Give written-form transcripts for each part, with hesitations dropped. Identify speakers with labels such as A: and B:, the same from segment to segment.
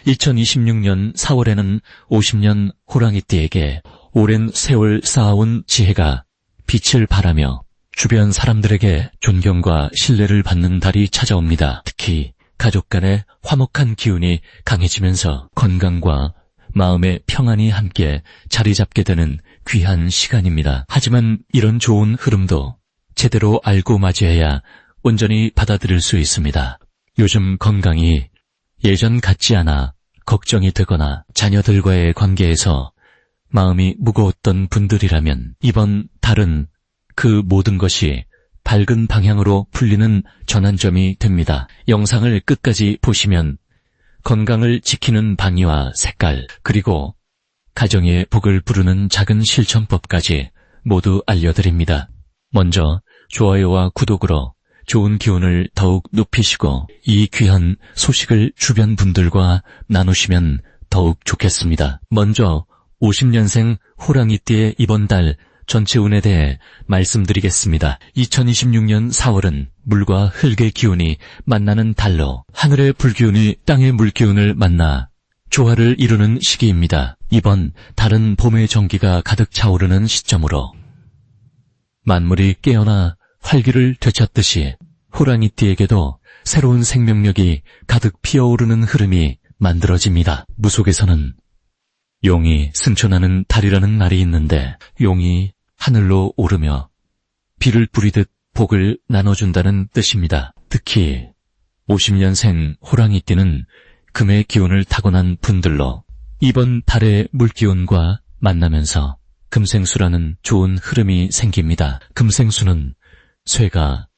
A: 2026년 4월에는 50년 호랑이띠에게 오랜 세월 쌓아온 지혜가 빛을 발하며 주변 사람들에게 존경과 신뢰를 받는 달이 찾아옵니다. 특히 가족 간의 화목한 기운이 강해지면서 건강과 마음의 평안이 함께 자리 잡게 되는 귀한 시간입니다. 하지만 이런 좋은 흐름도 제대로 알고 맞이해야 온전히 받아들일 수 있습니다. 요즘 건강이 예전 같지 않아 걱정이 되거나 자녀들과의 관계에서 마음이 무거웠던 분들이라면 이번 달은 그 모든 것이 밝은 방향으로 풀리는 전환점이 됩니다. 영상을 끝까지 보시면 건강을 지키는 방위와 색깔, 그리고 가정의 복을 부르는 작은 실천법까지 모두 알려드립니다. 먼저 좋아요와 구독으로 좋은 기운을 더욱 높이시고 이 귀한 소식을 주변 분들과 나누시면 더욱 좋겠습니다. 먼저 50년생 호랑이띠의 이번 달 전체 운에 대해 말씀드리겠습니다. 2026년 4월은 물과 흙의 기운이 만나는 달로 하늘의 불기운이 땅의 물기운을 만나 조화를 이루는 시기입니다. 이번 달은 봄의 정기가 가득 차오르는 시점으로 만물이 깨어나 활기를 되찾듯이 호랑이띠에게도 새로운 생명력이 가득 피어오르는 흐름이 만들어집니다. 무속에서는 용이 승천하는 달이라는 말이 있는데 용이 하늘로 오르며 비를 뿌리듯 복을 나눠준다는 뜻입니다. 특히 50년생 호랑이띠는 금의 기운을 타고난 분들로 이번 달의 물기운과 만나면서 금생수라는 좋은 흐름이 생깁니다. 금생수는 쇠가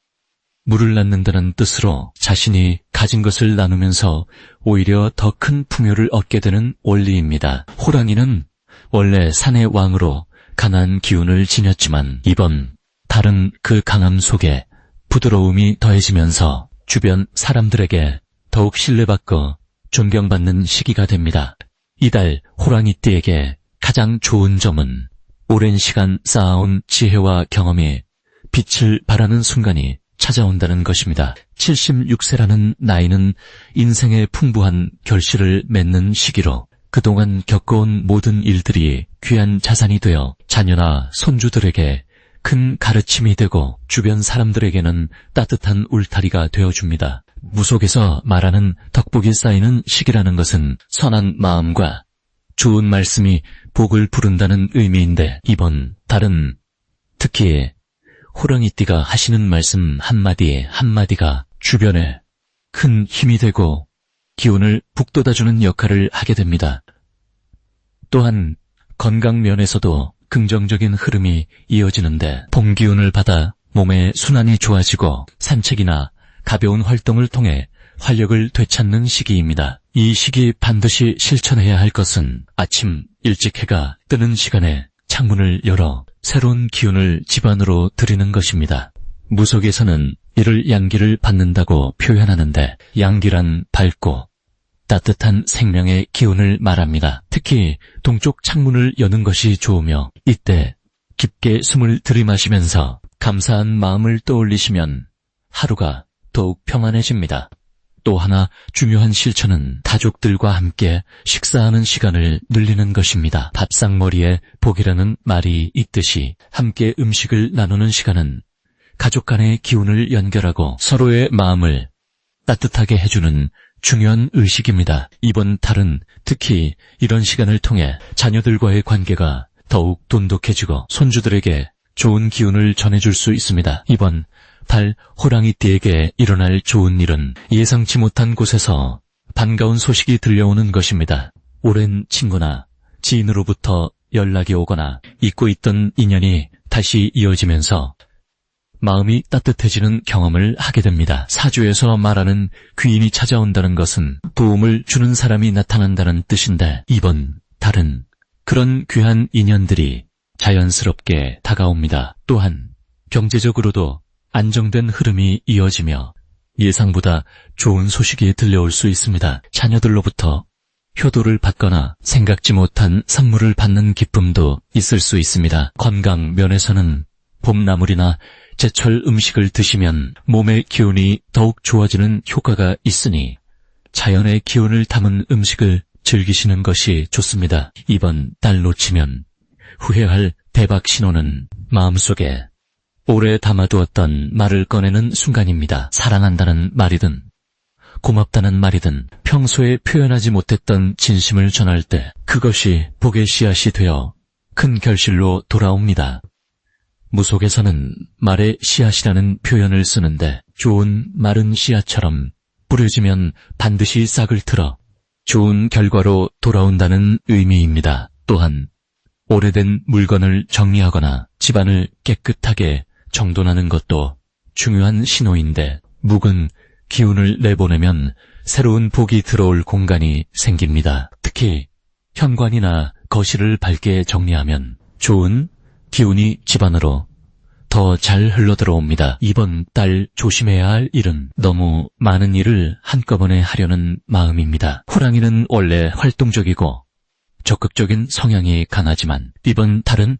A: 물을 낳는다는 뜻으로 자신이 가진 것을 나누면서 오히려 더 큰 풍요를 얻게 되는 원리입니다. 호랑이는 원래 산의 왕으로 강한 기운을 지녔지만 이번 달은 그 강함 속에 부드러움이 더해지면서 주변 사람들에게 더욱 신뢰받고 존경받는 시기가 됩니다. 이달 호랑이띠에게 가장 좋은 점은 오랜 시간 쌓아온 지혜와 경험이 빛을 발하는 순간이 찾아온다는 것입니다. 76세라는 나이는 인생의 풍부한 결실을 맺는 시기로 그동안 겪어온 모든 일들이 귀한 자산이 되어 자녀나 손주들에게 큰 가르침이 되고 주변 사람들에게는 따뜻한 울타리가 되어줍니다. 무속에서 말하는 덕복이 쌓이는 시기라는 것은 선한 마음과 좋은 말씀이 복을 부른다는 의미인데 이번 달은 특히 호랑이띠가 하시는 말씀 한마디 한마디가 주변에 큰 힘이 되고 기운을 북돋아주는 역할을 하게 됩니다. 또한 건강 면에서도 긍정적인 흐름이 이어지는데 봄 기운을 받아 몸의 순환이 좋아지고 산책이나 가벼운 활동을 통해 활력을 되찾는 시기입니다. 이 시기 반드시 실천해야 할 것은 아침 일찍 해가 뜨는 시간에 창문을 열어 새로운 기운을 집안으로 들이는 것입니다. 무속에서는 이를 양기를 받는다고 표현하는데 양기란 밝고 따뜻한 생명의 기운을 말합니다. 특히 동쪽 창문을 여는 것이 좋으며 이때 깊게 숨을 들이마시면서 감사한 마음을 떠올리시면 하루가 더욱 평안해집니다. 또 하나 중요한 실천은 가족들과 함께 식사하는 시간을 늘리는 것입니다. 밥상머리에 복이라는 말이 있듯이 함께 음식을 나누는 시간은 가족 간의 기운을 연결하고 서로의 마음을 따뜻하게 해주는 중요한 의식입니다. 이번 달은 특히 이런 시간을 통해 자녀들과의 관계가 더욱 돈독해지고 손주들에게 좋은 기운을 전해줄 수 있습니다. 이번 달 호랑이띠에게 일어날 좋은 일은 예상치 못한 곳에서 반가운 소식이 들려오는 것입니다. 오랜 친구나 지인으로부터 연락이 오거나 잊고 있던 인연이 다시 이어지면서 마음이 따뜻해지는 경험을 하게 됩니다. 사주에서 말하는 귀인이 찾아온다는 것은 도움을 주는 사람이 나타난다는 뜻인데 이번 달은 그런 귀한 인연들이 자연스럽게 다가옵니다. 또한 경제적으로도 안정된 흐름이 이어지며 예상보다 좋은 소식이 들려올 수 있습니다. 자녀들로부터 효도를 받거나 생각지 못한 선물을 받는 기쁨도 있을 수 있습니다. 건강 면에서는 봄나물이나 제철 음식을 드시면 몸의 기운이 더욱 좋아지는 효과가 있으니 자연의 기운을 담은 음식을 즐기시는 것이 좋습니다. 이번 달 놓치면 후회할 대박 신호는 마음속에 오래 담아두었던 말을 꺼내는 순간입니다. 사랑한다는 말이든 고맙다는 말이든 평소에 표현하지 못했던 진심을 전할 때 그것이 복의 씨앗이 되어 큰 결실로 돌아옵니다. 무속에서는 말의 씨앗이라는 표현을 쓰는데 좋은 마른 씨앗처럼 뿌려지면 반드시 싹을 틀어 좋은 결과로 돌아온다는 의미입니다. 또한 오래된 물건을 정리하거나 집안을 깨끗하게 정돈하는 것도 중요한 신호인데 묵은 기운을 내보내면 새로운 복이 들어올 공간이 생깁니다. 특히 현관이나 거실을 밝게 정리하면 좋은 기운이 집안으로 더 잘 흘러들어옵니다. 이번 달 조심해야 할 일은 너무 많은 일을 한꺼번에 하려는 마음입니다. 호랑이는 원래 활동적이고 적극적인 성향이 강하지만 이번 달은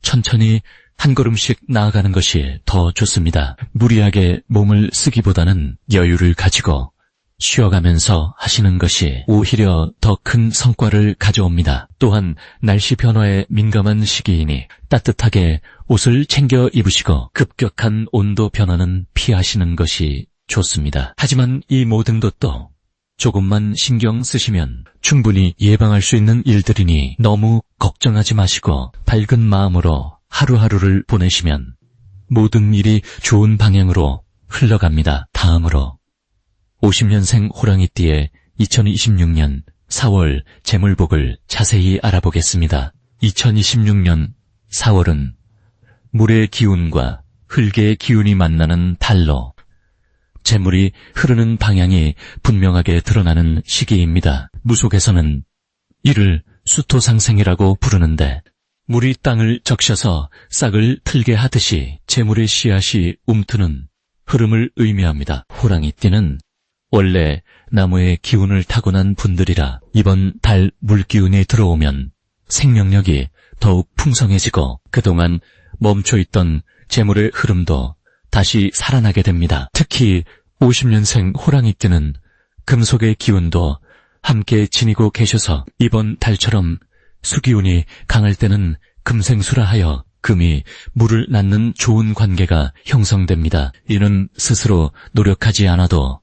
A: 천천히 한 걸음씩 나아가는 것이 더 좋습니다. 무리하게 몸을 쓰기보다는 여유를 가지고 쉬어가면서 하시는 것이 오히려 더 큰 성과를 가져옵니다. 또한 날씨 변화에 민감한 시기이니 따뜻하게 옷을 챙겨 입으시고 급격한 온도 변화는 피하시는 것이 좋습니다. 하지만 이 모든 것도 조금만 신경 쓰시면 충분히 예방할 수 있는 일들이니 너무 걱정하지 마시고 밝은 마음으로 하루하루를 보내시면 모든 일이 좋은 방향으로 흘러갑니다. 다음으로 50년생 호랑이띠의 2026년 4월 재물복을 자세히 알아보겠습니다. 2026년 4월은 물의 기운과 흙의 기운이 만나는 달로 재물이 흐르는 방향이 분명하게 드러나는 시기입니다. 무속에서는 이를 수토상생이라고 부르는데 물이 땅을 적셔서 싹을 틀게 하듯이 재물의 씨앗이 움트는 흐름을 의미합니다. 호랑이띠는 원래 나무의 기운을 타고난 분들이라 이번 달 물기운이 들어오면 생명력이 더욱 풍성해지고 그동안 멈춰있던 재물의 흐름도 다시 살아나게 됩니다. 특히 50년생 호랑이띠는 금속의 기운도 함께 지니고 계셔서 이번 달처럼 수기운이 강할 때는 금생수라 하여 금이 물을 낳는 좋은 관계가 형성됩니다. 이는 스스로 노력하지 않아도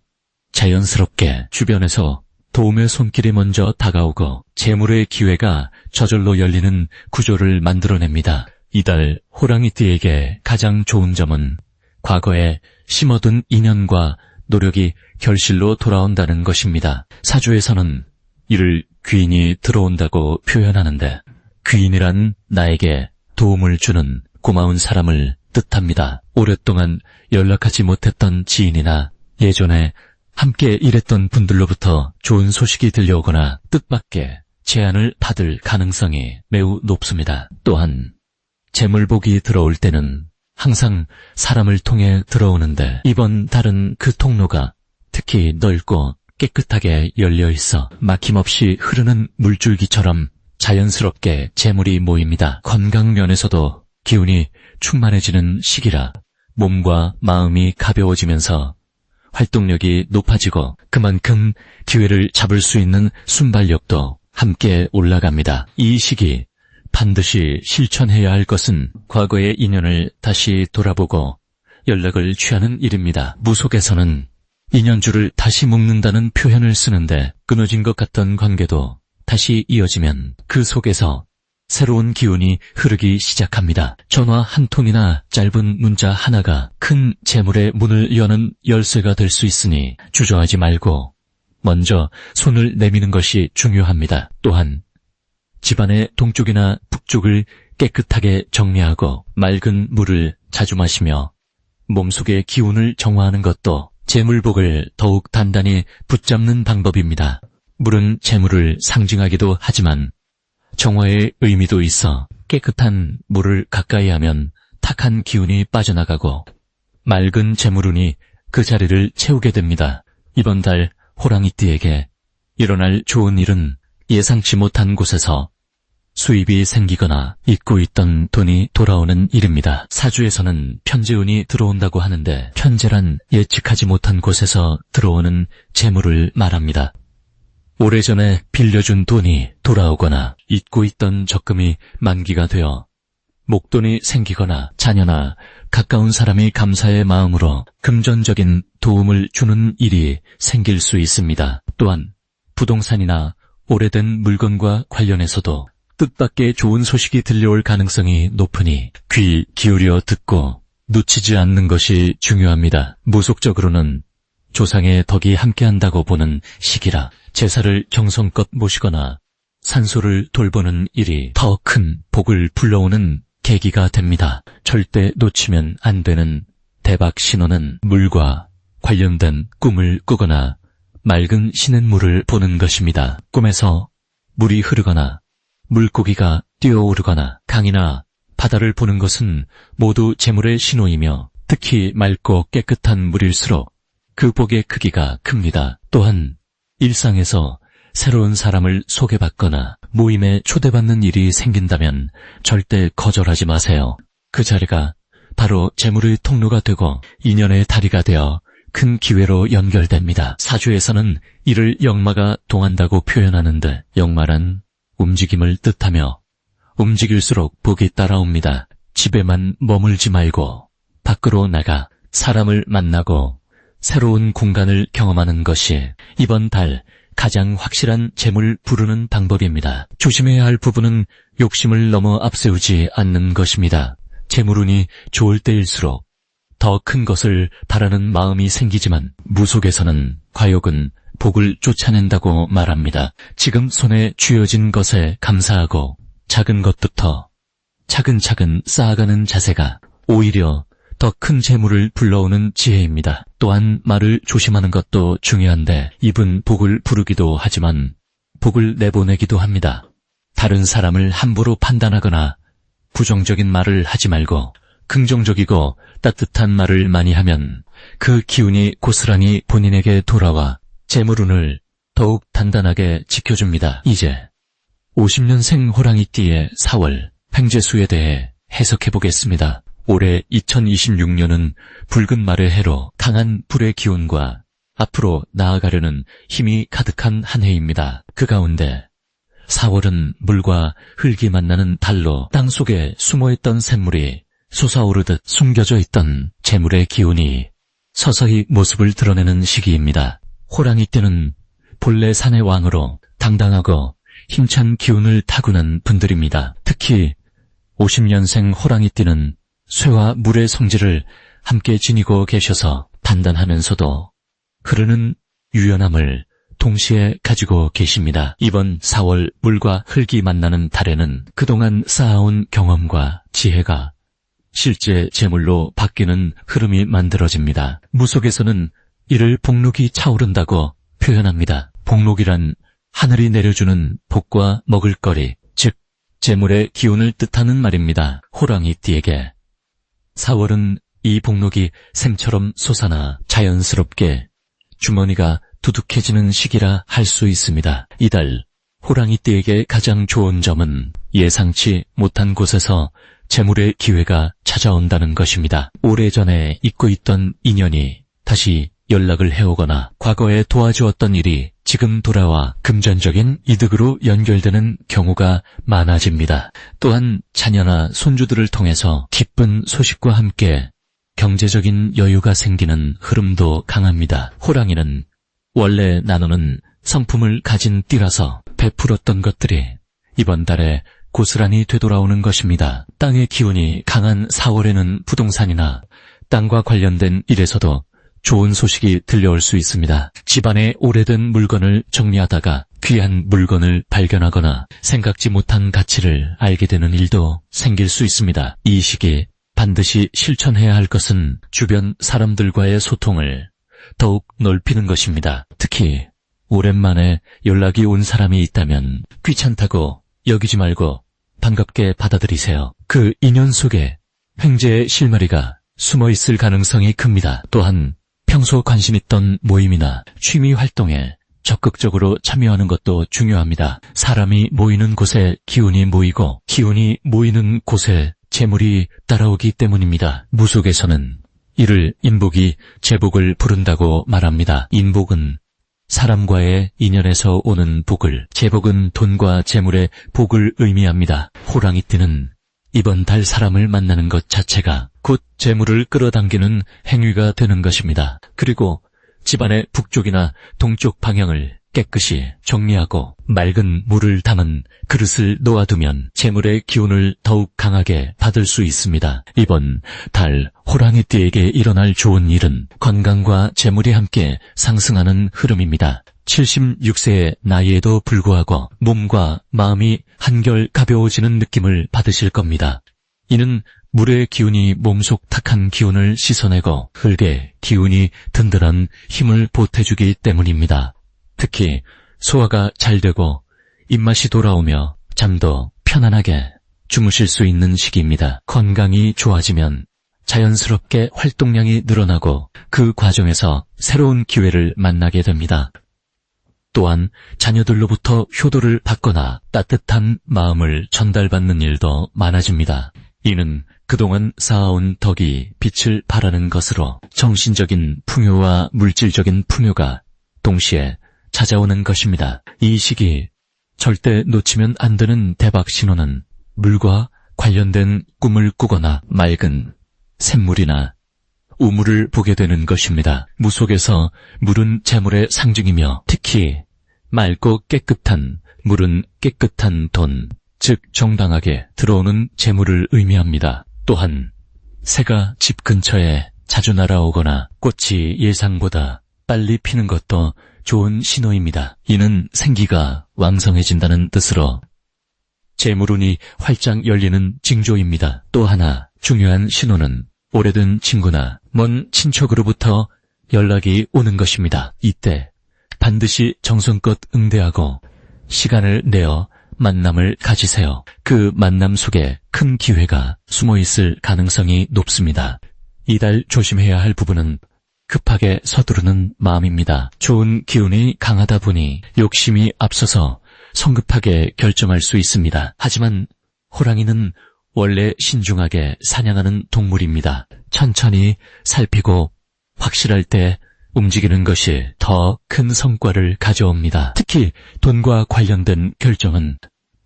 A: 자연스럽게 주변에서 도움의 손길이 먼저 다가오고 재물의 기회가 저절로 열리는 구조를 만들어냅니다. 이달 호랑이띠에게 가장 좋은 점은 과거에 심어둔 인연과 노력이 결실로 돌아온다는 것입니다. 사주에서는 이를 귀인이 들어온다고 표현하는데 귀인이란 나에게 도움을 주는 고마운 사람을 뜻합니다. 오랫동안 연락하지 못했던 지인이나 예전에 함께 일했던 분들로부터 좋은 소식이 들려오거나 뜻밖의 제안을 받을 가능성이 매우 높습니다. 또한 재물복이 들어올 때는 항상 사람을 통해 들어오는데 이번 달은 그 통로가 특히 넓고 깨끗하게 열려 있어 막힘없이 흐르는 물줄기처럼 자연스럽게 재물이 모입니다. 건강 면에서도 기운이 충만해지는 시기라 몸과 마음이 가벼워지면서 활동력이 높아지고 그만큼 기회를 잡을 수 있는 순발력도 함께 올라갑니다. 이 시기 반드시 실천해야 할 것은 과거의 인연을 다시 돌아보고 연락을 취하는 일입니다. 무속에서는 인연줄을 다시 묶는다는 표현을 쓰는데 끊어진 것 같던 관계도 다시 이어지면 그 속에서 새로운 기운이 흐르기 시작합니다. 전화 한 통이나 짧은 문자 하나가 큰 재물의 문을 여는 열쇠가 될 수 있으니 주저하지 말고 먼저 손을 내미는 것이 중요합니다. 또한 집안의 동쪽이나 북쪽을 깨끗하게 정리하고 맑은 물을 자주 마시며 몸속의 기운을 정화하는 것도 재물복을 더욱 단단히 붙잡는 방법입니다. 물은 재물을 상징하기도 하지만 정화의 의미도 있어 깨끗한 물을 가까이 하면 탁한 기운이 빠져나가고 맑은 재물운이 그 자리를 채우게 됩니다. 이번 달 호랑이띠에게 일어날 좋은 일은 예상치 못한 곳에서 수입이 생기거나 잊고 있던 돈이 돌아오는 일입니다. 사주에서는 편재운이 들어온다고 하는데 편재란 예측하지 못한 곳에서 들어오는 재물을 말합니다. 오래전에 빌려준 돈이 돌아오거나 잊고 있던 적금이 만기가 되어 목돈이 생기거나 자녀나 가까운 사람이 감사의 마음으로 금전적인 도움을 주는 일이 생길 수 있습니다. 또한 부동산이나 오래된 물건과 관련해서도 뜻밖의 좋은 소식이 들려올 가능성이 높으니 귀 기울여 듣고 놓치지 않는 것이 중요합니다. 무속적으로는 조상의 덕이 함께한다고 보는 시기라 제사를 정성껏 모시거나 산소를 돌보는 일이 더 큰 복을 불러오는 계기가 됩니다. 절대 놓치면 안 되는 대박 신호는 물과 관련된 꿈을 꾸거나 맑은 시냇물을 보는 것입니다. 꿈에서 물이 흐르거나 물고기가 뛰어오르거나 강이나 바다를 보는 것은 모두 재물의 신호이며 특히 맑고 깨끗한 물일수록 그 복의 크기가 큽니다. 또한 일상에서 새로운 사람을 소개받거나 모임에 초대받는 일이 생긴다면 절대 거절하지 마세요. 그 자리가 바로 재물의 통로가 되고 인연의 다리가 되어 큰 기회로 연결됩니다. 사주에서는 이를 역마가 동한다고 표현하는데 역마란 움직임을 뜻하며 움직일수록 복이 따라옵니다. 집에만 머물지 말고 밖으로 나가 사람을 만나고 새로운 공간을 경험하는 것이 이번 달 가장 확실한 재물 부르는 방법입니다. 조심해야 할 부분은 욕심을 넘어 앞세우지 않는 것입니다. 재물운이 좋을 때일수록 더 큰 것을 바라는 마음이 생기지만 무속에서는 과욕은 복을 쫓아낸다고 말합니다. 지금 손에 쥐어진 것에 감사하고 작은 것부터 차근차근 쌓아가는 자세가 오히려 더 큰 재물을 불러오는 지혜입니다. 또한 말을 조심하는 것도 중요한데 입은 복을 부르기도 하지만 복을 내보내기도 합니다. 다른 사람을 함부로 판단하거나 부정적인 말을 하지 말고 긍정적이고 따뜻한 말을 많이 하면 그 기운이 고스란히 본인에게 돌아와 재물운을 더욱 단단하게 지켜줍니다. 이제 50년생 호랑이띠의 4월 횡재수에 대해 해석해보겠습니다. 올해 2026년은 붉은 말의 해로 강한 불의 기운과 앞으로 나아가려는 힘이 가득한 한 해입니다. 그 가운데 4월은 물과 흙이 만나는 달로 땅속에 숨어있던 샘물이 솟아오르듯 숨겨져 있던 재물의 기운이 서서히 모습을 드러내는 시기입니다. 호랑이띠는 본래 산의 왕으로 당당하고 힘찬 기운을 타고난 분들입니다. 특히 50년생 호랑이띠는 쇠와 물의 성질을 함께 지니고 계셔서 단단하면서도 흐르는 유연함을 동시에 가지고 계십니다. 이번 4월 물과 흙이 만나는 달에는 그동안 쌓아온 경험과 지혜가 실제 재물로 바뀌는 흐름이 만들어집니다. 무속에서는 이를 복록이 차오른다고 표현합니다. 복록이란 하늘이 내려주는 복과 먹을거리, 즉 재물의 기운을 뜻하는 말입니다. 호랑이띠에게 4월은 이 복록이 샘처럼 솟아나 자연스럽게 주머니가 두둑해지는 시기라 할 수 있습니다. 이달 호랑이띠에게 가장 좋은 점은 예상치 못한 곳에서 재물의 기회가 찾아온다는 것입니다. 오래전에 잊고 있던 인연이 다시 연락을 해오거나 과거에 도와주었던 일이 지금 돌아와 금전적인 이득으로 연결되는 경우가 많아집니다. 또한 자녀나 손주들을 통해서 기쁜 소식과 함께 경제적인 여유가 생기는 흐름도 강합니다. 호랑이는 원래 나누는 성품을 가진 띠라서 베풀었던 것들이 이번 달에 고스란히 되돌아오는 것입니다. 땅의 기운이 강한 4월에는 부동산이나 땅과 관련된 일에서도 좋은 소식이 들려올 수 있습니다. 집안의 오래된 물건을 정리하다가 귀한 물건을 발견하거나 생각지 못한 가치를 알게 되는 일도 생길 수 있습니다. 이 시기 반드시 실천해야 할 것은 주변 사람들과의 소통을 더욱 넓히는 것입니다. 특히 오랜만에 연락이 온 사람이 있다면 귀찮다고 여기지 말고 반갑게 받아들이세요. 그 인연 속에 횡재의 실마리가 숨어있을 가능성이 큽니다. 또한 평소 관심 있던 모임이나 취미 활동에 적극적으로 참여하는 것도 중요합니다. 사람이 모이는 곳에 기운이 모이고 기운이 모이는 곳에 재물이 따라오기 때문입니다. 무속에서는 이를 인복이 재복을 부른다고 말합니다. 인복은 사람과의 인연에서 오는 복을, 재복은 돈과 재물의 복을 의미합니다. 호랑이띠는 이번 달 사람을 만나는 것 자체가 곧 재물을 끌어당기는 행위가 되는 것입니다. 그리고 집안의 북쪽이나 동쪽 방향을 깨끗이 정리하고 맑은 물을 담은 그릇을 놓아두면 재물의 기운을 더욱 강하게 받을 수 있습니다. 이번 달 호랑이띠에게 일어날 좋은 일은 건강과 재물이 함께 상승하는 흐름입니다. 76세의 나이에도 불구하고 몸과 마음이 한결 가벼워지는 느낌을 받으실 겁니다. 이는 물의 기운이 몸속 탁한 기운을 씻어내고 흙의 기운이 든든한 힘을 보태주기 때문입니다. 특히 소화가 잘 되고 입맛이 돌아오며 잠도 편안하게 주무실 수 있는 시기입니다. 건강이 좋아지면 자연스럽게 활동량이 늘어나고 그 과정에서 새로운 기회를 만나게 됩니다. 또한 자녀들로부터 효도를 받거나 따뜻한 마음을 전달받는 일도 많아집니다. 이는 그동안 쌓아온 덕이 빛을 발하는 것으로 정신적인 풍요와 물질적인 풍요가 동시에 찾아오는 것입니다. 이 시기 절대 놓치면 안 되는 대박 신호는 물과 관련된 꿈을 꾸거나 맑은 샘물이나 우물을 보게 되는 것입니다. 무속에서 물은 재물의 상징이며 특히 맑고 깨끗한 물은 깨끗한 돈, 즉 정당하게 들어오는 재물을 의미합니다. 또한 새가 집 근처에 자주 날아오거나 꽃이 예상보다 빨리 피는 것도 좋은 신호입니다. 이는 생기가 왕성해진다는 뜻으로 재물운이 활짝 열리는 징조입니다. 또 하나 중요한 신호는 오래된 친구나 먼 친척으로부터 연락이 오는 것입니다. 이때 반드시 정성껏 응대하고 시간을 내어 만남을 가지세요. 그 만남 속에 큰 기회가 숨어있을 가능성이 높습니다. 이달 조심해야 할 부분은 급하게 서두르는 마음입니다. 좋은 기운이 강하다 보니 욕심이 앞서서 성급하게 결정할 수 있습니다. 하지만 호랑이는 원래 신중하게 사냥하는 동물입니다. 천천히 살피고 확실할 때 움직이는 것이 더 큰 성과를 가져옵니다. 특히 돈과 관련된 결정은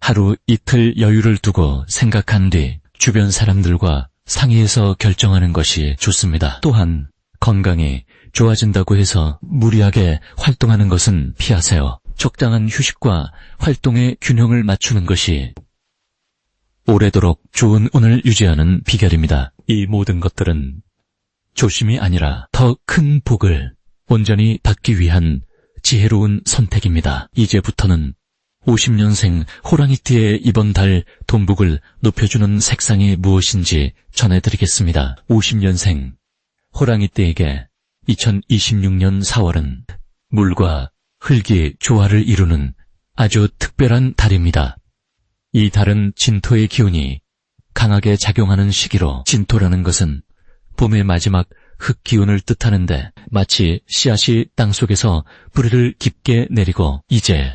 A: 하루 이틀 여유를 두고 생각한 뒤 주변 사람들과 상의해서 결정하는 것이 좋습니다. 또한 건강이 좋아진다고 해서 무리하게 활동하는 것은 피하세요. 적당한 휴식과 활동의 균형을 맞추는 것이 오래도록 좋은 운을 유지하는 비결입니다. 이 모든 것들은 조심이 아니라 더 큰 복을 온전히 받기 위한 지혜로운 선택입니다. 이제부터는 50년생 호랑이띠의 이번 달 돈복을 높여주는 색상이 무엇인지 전해드리겠습니다. 50년생 호랑이띠에게 2026년 4월은 물과 흙이 조화를 이루는 아주 특별한 달입니다. 이 달은 진토의 기운이 강하게 작용하는 시기로 진토라는 것은 봄의 마지막 흙 기운을 뜻하는데 마치 씨앗이 땅속에서 뿌리를 깊게 내리고 이제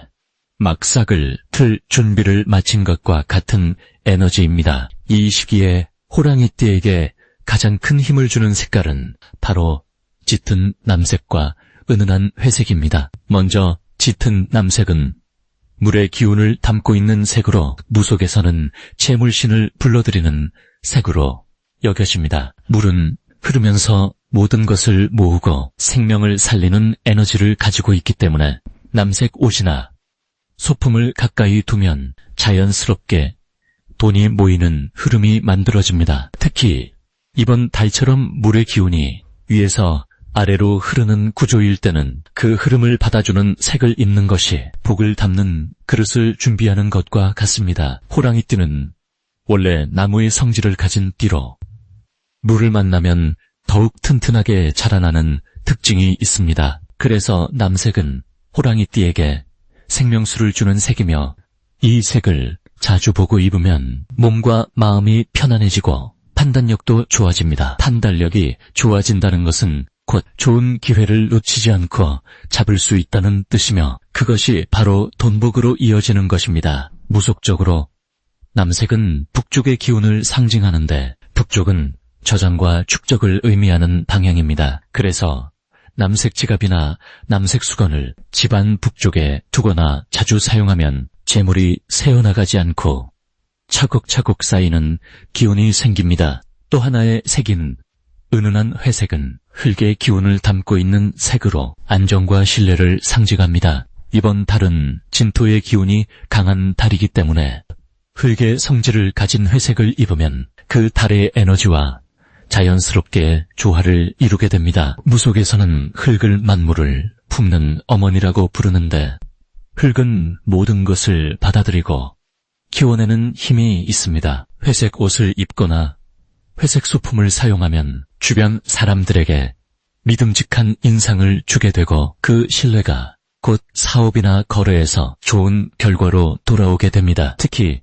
A: 막 싹을 틀 준비를 마친 것과 같은 에너지입니다. 이 시기에 호랑이띠에게 가장 큰 힘을 주는 색깔은 바로 짙은 남색과 은은한 회색입니다. 먼저 짙은 남색은 물의 기운을 담고 있는 색으로 무속에서는 채물신을 불러들이는 색으로 여겨집니다. 물은 흐르면서 모든 것을 모으고 생명을 살리는 에너지를 가지고 있기 때문에 남색 옷이나 소품을 가까이 두면 자연스럽게 돈이 모이는 흐름이 만들어집니다. 특히 이번 달처럼 물의 기운이 위에서 아래로 흐르는 구조일 때는 그 흐름을 받아주는 색을 입는 것이 복을 담는 그릇을 준비하는 것과 같습니다. 호랑이띠는 원래 나무의 성질을 가진 띠로 물을 만나면 더욱 튼튼하게 자라나는 특징이 있습니다. 그래서 남색은 호랑이띠에게 생명수를 주는 색이며 이 색을 자주 보고 입으면 몸과 마음이 편안해지고 판단력도 좋아집니다. 판단력이 좋아진다는 것은 곧 좋은 기회를 놓치지 않고 잡을 수 있다는 뜻이며 그것이 바로 돈복으로 이어지는 것입니다. 무속적으로 남색은 북쪽의 기운을 상징하는데 북쪽은 저장과 축적을 의미하는 방향입니다. 그래서 남색 지갑이나 남색 수건을 집안 북쪽에 두거나 자주 사용하면 재물이 새어나가지 않고 차곡차곡 쌓이는 기운이 생깁니다. 또 하나의 색인 은은한 회색은 흙의 기운을 담고 있는 색으로 안정과 신뢰를 상징합니다. 이번 달은 진토의 기운이 강한 달이기 때문에 흙의 성질을 가진 회색을 입으면 그 달의 에너지와 자연스럽게 조화를 이루게 됩니다. 무속에서는 흙을 만물을 품는 어머니라고 부르는데 흙은 모든 것을 받아들이고 키워내는 힘이 있습니다. 회색 옷을 입거나 회색 소품을 사용하면 주변 사람들에게 믿음직한 인상을 주게 되고 그 신뢰가 곧 사업이나 거래에서 좋은 결과로 돌아오게 됩니다. 특히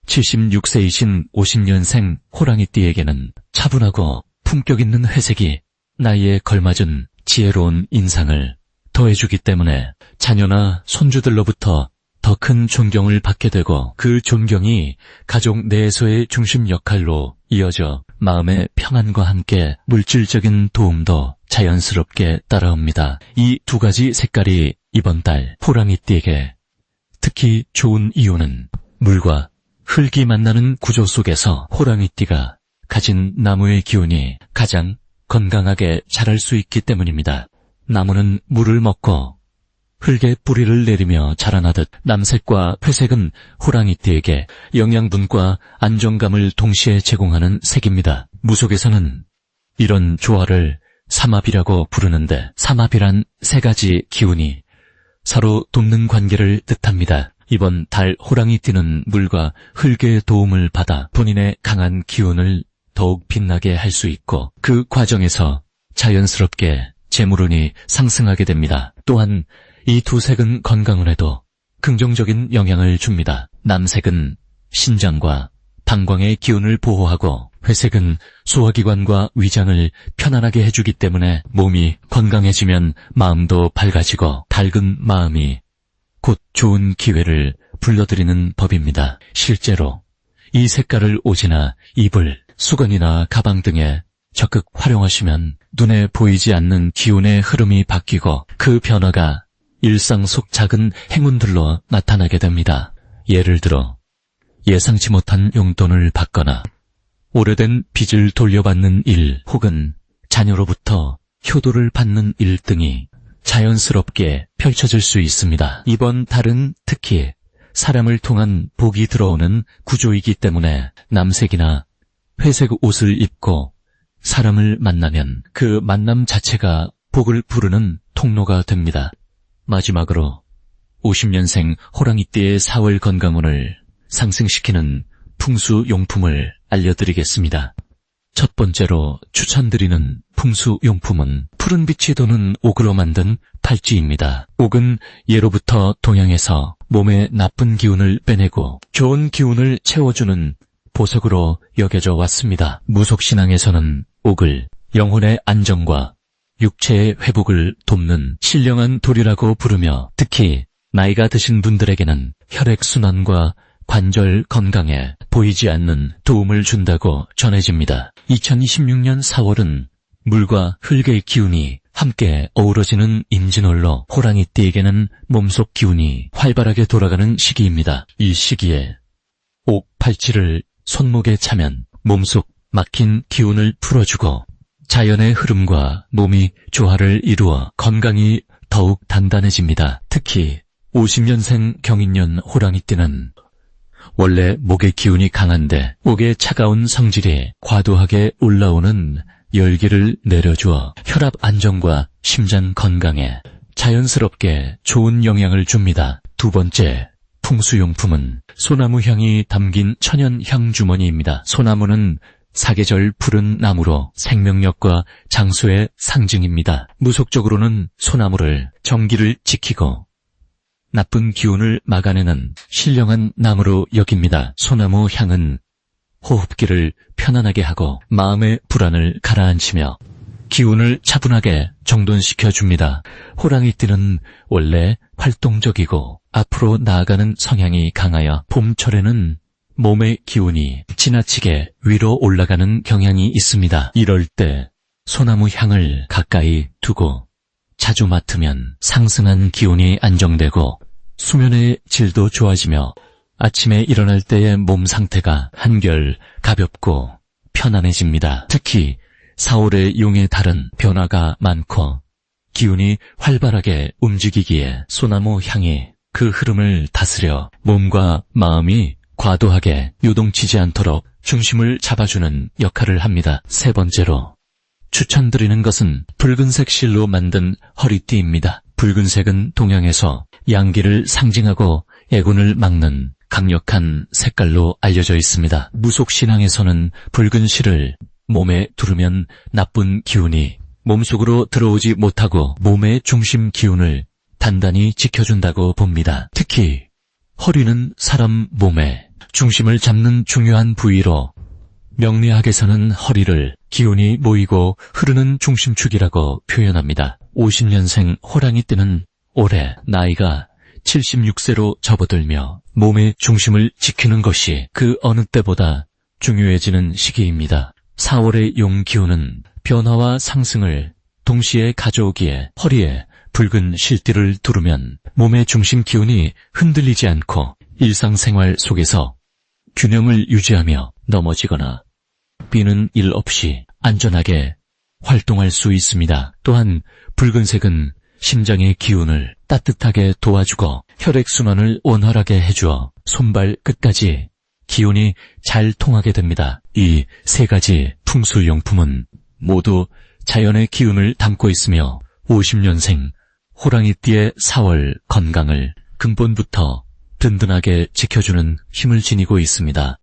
A: 76세이신 50년생 호랑이띠에게는 차분하고 품격 있는 회색이 나이에 걸맞은 지혜로운 인상을 더해주기 때문에 자녀나 손주들로부터 더 큰 존경을 받게 되고 그 존경이 가족 내에서의 중심 역할로 이어져 마음의 평안과 함께 물질적인 도움도 자연스럽게 따라옵니다. 이 두 가지 색깔이 이번 달 호랑이띠에게 특히 좋은 이유는 물과 흙이 만나는 구조 속에서 호랑이띠가 가진 나무의 기운이 가장 건강하게 자랄 수 있기 때문입니다. 나무는 물을 먹고 흙에 뿌리를 내리며 자라나듯 남색과 회색은 호랑이띠에게 영양분과 안정감을 동시에 제공하는 색입니다. 무속에서는 이런 조화를 삼합이라고 부르는데 삼합이란 세 가지 기운이 서로 돕는 관계를 뜻합니다. 이번 달 호랑이띠는 물과 흙의 도움을 받아 본인의 강한 기운을 더욱 빛나게 할 수 있고 그 과정에서 자연스럽게 재물운이 상승하게 됩니다. 또한 이 두 색은 건강운에도 긍정적인 영향을 줍니다. 남색은 신장과 방광의 기운을 보호하고 회색은 소화기관과 위장을 편안하게 해주기 때문에 몸이 건강해지면 마음도 밝아지고 밝은 마음이 곧 좋은 기회를 불러들이는 법입니다. 실제로 이 색깔을 옷이나 이불, 수건이나 가방 등에 적극 활용하시면 눈에 보이지 않는 기운의 흐름이 바뀌고 그 변화가 일상 속 작은 행운들로 나타나게 됩니다. 예를 들어 예상치 못한 용돈을 받거나 오래된 빚을 돌려받는 일 혹은 자녀로부터 효도를 받는 일 등이 자연스럽게 펼쳐질 수 있습니다. 이번 달은 특히 사람을 통한 복이 들어오는 구조이기 때문에 남색이나 회색 옷을 입고 사람을 만나면 그 만남 자체가 복을 부르는 통로가 됩니다. 마지막으로 50년생 호랑이띠의 4월 건강운을 상승시키는 풍수용품을 알려드리겠습니다. 첫 번째로 추천드리는 풍수용품은 푸른 빛이 도는 옥으로 만든 팔찌입니다. 옥은 예로부터 동양에서 몸의 나쁜 기운을 빼내고 좋은 기운을 채워주는 보석으로 여겨져 왔습니다. 무속신앙에서는 옥을 영혼의 안정과 육체의 회복을 돕는 신령한 돌이라고 부르며 특히 나이가 드신 분들에게는 혈액순환과 관절 건강에 보이지 않는 도움을 준다고 전해집니다. 2026년 4월은 물과 흙의 기운이 함께 어우러지는 임진월로 호랑이띠에게는 몸속 기운이 활발하게 돌아가는 시기입니다. 이 시기에 옥 팔찌를 손목에 차면 몸속 막힌 기운을 풀어주고 자연의 흐름과 몸이 조화를 이루어 건강이 더욱 단단해집니다. 특히 50년생 경인년 호랑이띠는 원래 목의 기운이 강한데 옥의 차가운 성질이 과도하게 올라오는 열기를 내려주어 혈압 안정과 심장 건강에 자연스럽게 좋은 영향을 줍니다. 두 번째, 풍수용품은 소나무 향이 담긴 천연 향 주머니입니다. 소나무는 사계절 푸른 나무로 생명력과 장수의 상징입니다. 무속적으로는 소나무를 정기를 지키고 나쁜 기운을 막아내는 신령한 나무로 여깁니다. 소나무 향은 호흡기를 편안하게 하고 마음의 불안을 가라앉히며 기운을 차분하게 정돈시켜줍니다. 호랑이띠는 원래 활동적이고 앞으로 나아가는 성향이 강하여 봄철에는 몸의 기운이 지나치게 위로 올라가는 경향이 있습니다. 이럴 때 소나무 향을 가까이 두고 자주 맡으면 상승한 기운이 안정되고 수면의 질도 좋아지며 아침에 일어날 때의 몸 상태가 한결 가볍고 편안해집니다. 특히 4월의 용의 달은 변화가 많고 기운이 활발하게 움직이기에 소나무 향이 그 흐름을 다스려 몸과 마음이 과도하게 요동치지 않도록 중심을 잡아주는 역할을 합니다. 세 번째로 추천드리는 것은 붉은색 실로 만든 허리띠입니다. 붉은색은 동양에서 양기를 상징하고 애군을 막는 강력한 색깔로 알려져 있습니다. 무속신앙에서는 붉은 실을 몸에 두르면 나쁜 기운이 몸속으로 들어오지 못하고 몸의 중심 기운을 단단히 지켜준다고 봅니다. 특히 허리는 사람 몸의 중심을 잡는 중요한 부위로 명리학에서는 허리를 기운이 모이고 흐르는 중심축이라고 표현합니다. 50년생 호랑이띠는 올해 나이가 76세로 접어들며 몸의 중심을 지키는 것이 그 어느 때보다 중요해지는 시기입니다. 4월의 용 기운은 변화와 상승을 동시에 가져오기에 허리에 붉은 실띠를 두르면 몸의 중심 기운이 흔들리지 않고 일상생활 속에서 균형을 유지하며 넘어지거나 비는 일 없이 안전하게 활동할 수 있습니다. 또한 붉은색은 심장의 기운을 따뜻하게 도와주고 혈액순환을 원활하게 해주어 손발 끝까지 기운이 잘 통하게 됩니다. 이 세 가지 풍수용품은 모두 자연의 기운을 담고 있으며 50년생 호랑이띠의 4월 건강을 근본부터 든든하게 지켜주는 힘을 지니고 있습니다.